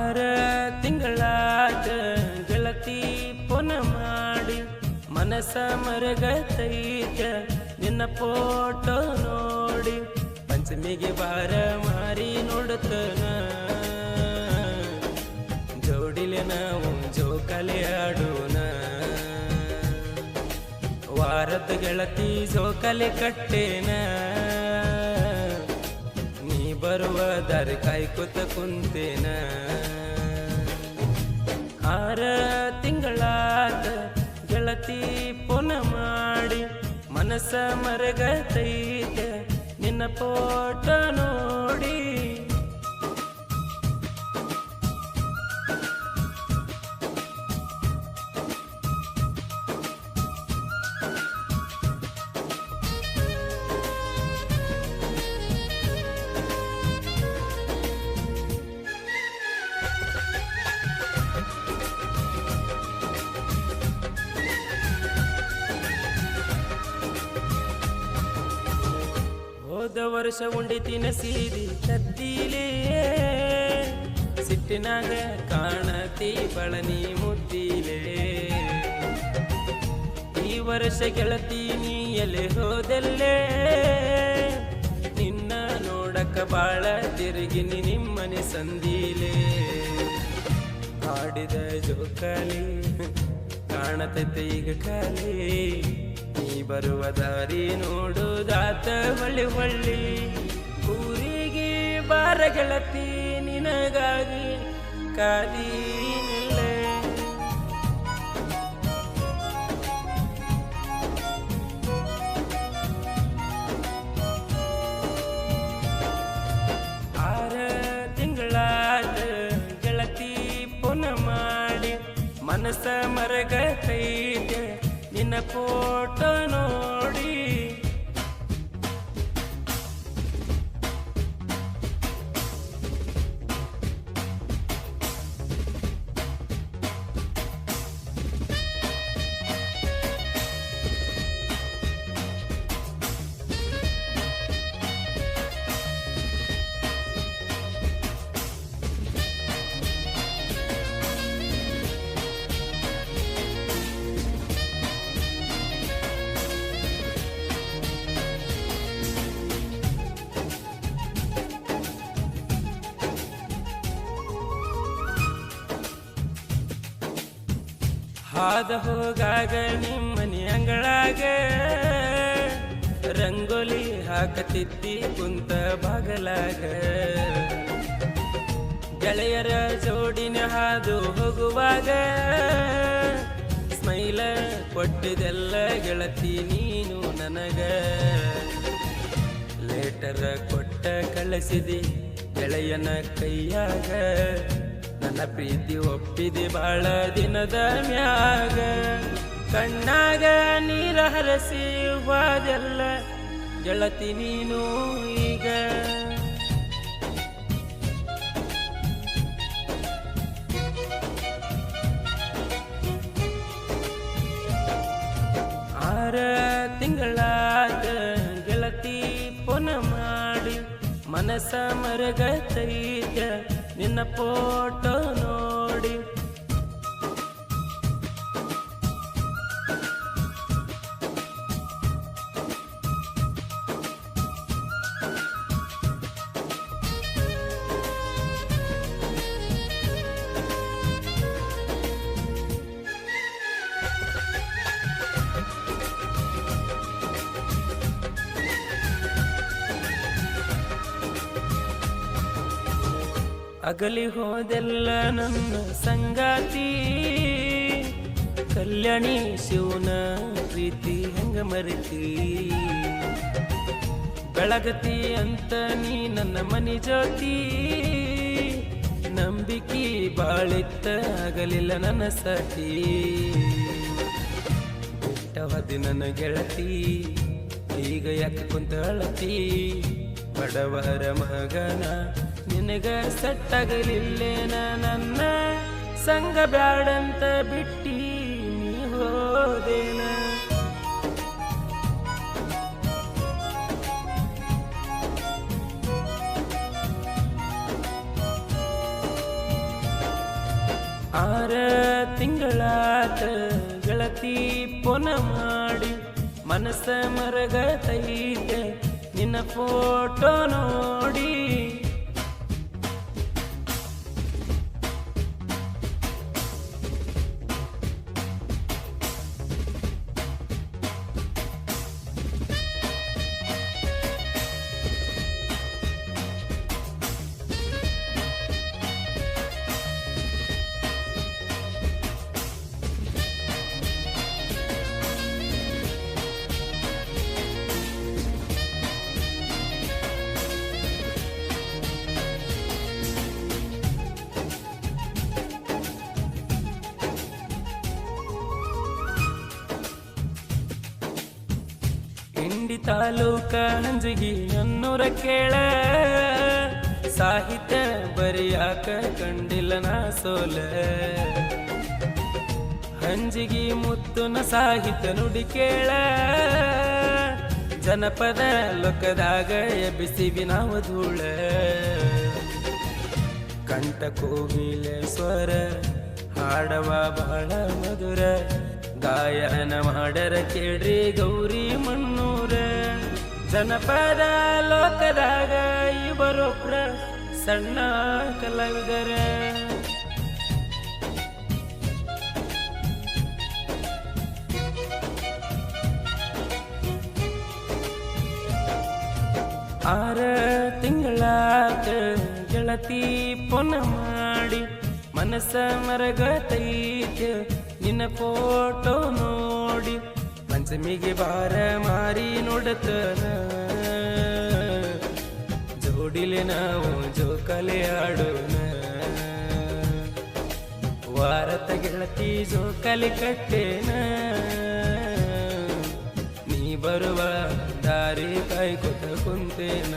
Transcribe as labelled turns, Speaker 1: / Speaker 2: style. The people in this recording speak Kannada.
Speaker 1: ಆರ ತಿಂಗಳಾದ ಗೆಳತಿ ಪುನ ಮಾಡಿ ಮನಸ ಮರಗತೈತ ನಿನ್ನ ಫೋಟೋ ನೋಡಿ ಪಂಚಮಿಗೆ ಬಾರ ಮಾರಿ ನೋಡುತ್ತನ ಜೋಡಿಲೆ ನಾವು ಜೋಕಾಲಿ ಆಡೋಣ ವಾರದ ಗೆಳತಿ ಜೋಕಾಲಿ ಕಟ್ಟೇನ ನೀ ಬರುವ ದಾರಿ ಕಾಯ್ಕೊತ ಕುಂತೇನ ಆರ ತಿಂಗಳಾದ ಗೆಳತಿ ಪುನ ಮಾಡಿ ಮನಸ ಮರಗತೈತೆ ನಿನ್ನ ಫೋಟೋ ನೋಡಿ ಹೋದ ವರ್ಷ ಉಂಡಿತಿನ ಸೀದಿ ತತ್ತಿಲೇ ಸಿಟ್ಟಿನಾಗ ಕಾಣತಿ ಬಳನಿ ಮುದ್ದಿಲೇ ಈ ವರ್ಷ ಗೆಳತಿ ನೀ ಎಲೆ ಹೋದಲ್ಲೇ ನಿನ್ನ ನೋಡಕ ಬಾಳ ತಿರುಗಿನಿ ನಿಮ್ಮನೆ ಸಂದಿಲೇ ಆಡಿದ ಜೋಕಾಲಿ ಕಾಣತೈತೆ ಈಗ ಖಾಲಿ ನೀ ಬರುವ ದಾರಿ ನೋಡುದಾತ ಹೊಳ್ಳಿ ಹೊಳ್ಳಿ ಊರಿಗೆ ಬಾರ ಗೆಳತಿ ನಿನಗಾಗಿ ಕಾದೀನಿಲ್ಲೇ ಆರ ತಿಂಗಳಾದ ಗೆಳತಿ ಪುನ ಮಾಡಿ ಮನಸ ಮರಗತೈತೆ ನಿನ್ನ ಫೋಟೋ ನೋಡಿ ಹಾದ ಹೋಗಾಗ ನಿಮ್ಮನೆ ಅಂಗಳಾಗ ರಂಗೋಲಿ ಹಾಕತಿದ್ದಿ ಕುಂತ ಬಾಗಲಾಗ ಗೆಳೆಯರ ಜೋಡಿನ ಹಾದು ಹೋಗುವಾಗ ಸ್ಮೈಲ ಕೊಟ್ಟಿದೆಲ್ಲ ಗೆಳತಿ ನೀನು ನನಗ ಲೇಟರ ಕೊಟ್ಟ ಕಳಿಸಿದಿ ಗೆಳೆಯನ ಕೈಯಾಗ ನನ್ನ ಪ್ರೀತಿ ಒಪ್ಪಿದೆ ಬಾಳ ದಿನದ ಮ್ಯಾಗ ಕಣ್ಣಾಗ ನೀರ ಹರಸಿ ಹೋದೆಲ್ಲ ಗೆಳತಿ ನೀನು ಈಗ ಆರ ತಿಂಗಳಾದ ಗೆಳತಿ ಪುನ ಮಾಡಿ ಮನಸ ಮರಗತೈತ ನಿನ್ನ ಫೋಟೋ ನೋಡಿ ಅಗಲಿ ಹೋದೆಲ್ಲ ನನ್ನ ಸಂಗಾತಿ ಕಲ್ಯಾಣಿ ಶಿವನ ಪ್ರೀತಿ ಹೆಂಗ ಮರಿತಿ ಬೆಳಗತಿ ಅಂತ ನೀ ನನ್ನ ಮನಿ ಜ್ಯೋತಿ ನಂಬಿಕೆ ಬಾಳಿತ್ತ ಆಗಲಿಲ್ಲ ನನ್ನ ಸಾಟಿ ಬಿಟ್ಟವದಿ ನನ್ನ ಗೆಳತಿ ಈಗ ಯಾಕೆ ಕುಂತ ಅಳತಿ ಬಡವರ ಮಗನ ನಿನಗ ಸಟ್ಟಾಗಲಿಲ್ಲೇನ ನನ್ನ ಸಂಗ ಬ್ಯಾಡಂತ ಬಿಟ್ಟಿ ನೀ ಹೋದೇನ ಆರ ತಿಂಗಳಾತ ಗೆಳತಿ ಪುನ ಮಾಡಿ ಮನಸ್ಸ ಮರಗತೈತೆ ನಿನ್ನ ಫೋಟೋ ನೋಡಿ. ಇಂಡಿ ತಾಲೂಕ ಹಂಜಗಿ ನನ್ನೂರ ಕೇಳ ಸಾಹಿತ್ಯ ಬರಿಯಾಕ ಕಂಡಿಲ್ಲ ನಾ ಸೋಲ. ಹಂಜಗಿ ಮುತ್ತುನ ಸಾಹಿತ್ಯ ನುಡಿ ಕೇಳ ಜನಪದ ಲೋಕದಾಗ ಎಬ್ಬಿಸಿವಿ ನಾವು ಧೂಳ. ಕಂಠ ಕೋಗಿಲೆ ಸ್ವರ ಹಾಡವ ಬಹಳ ಮಧುರ ಗಾಯನ ಮಾಡರ ಕೇಳ್ರಿ ಗೌರಿ ಮಣ್ಣೂರ. ಜನಪದ ಲೋಕದಾಗ ಇವರೊಬ್ರ ಸಣ್ಣ ಕಲಾವಿದರ. ಆರ ತಿಂಗಳಾತ ಗೆಳತಿ ಪುನ ಮಾಡಿ ಮನಸ್ಸ ಮರಗತೈತೆ ನಿನ್ನ ಫೋಟೋ ನೋಡಿ. ಪಂಚಮಿಗೆ ಬಾರ ಮಾರಿ ನೋಡತನ ಜೋಡಿಲೆ ನಾವು ಜೋಕಾಲಿ ಆಡೋಣ. ವಾರತ ಗೆಳತಿ ಜೋಕಾಲಿ ಕಟ್ಟೇನ ನೀ ಬರುವ ದಾರಿ ಕಾಯ್ಕೊತ ಕುಂತೇನ.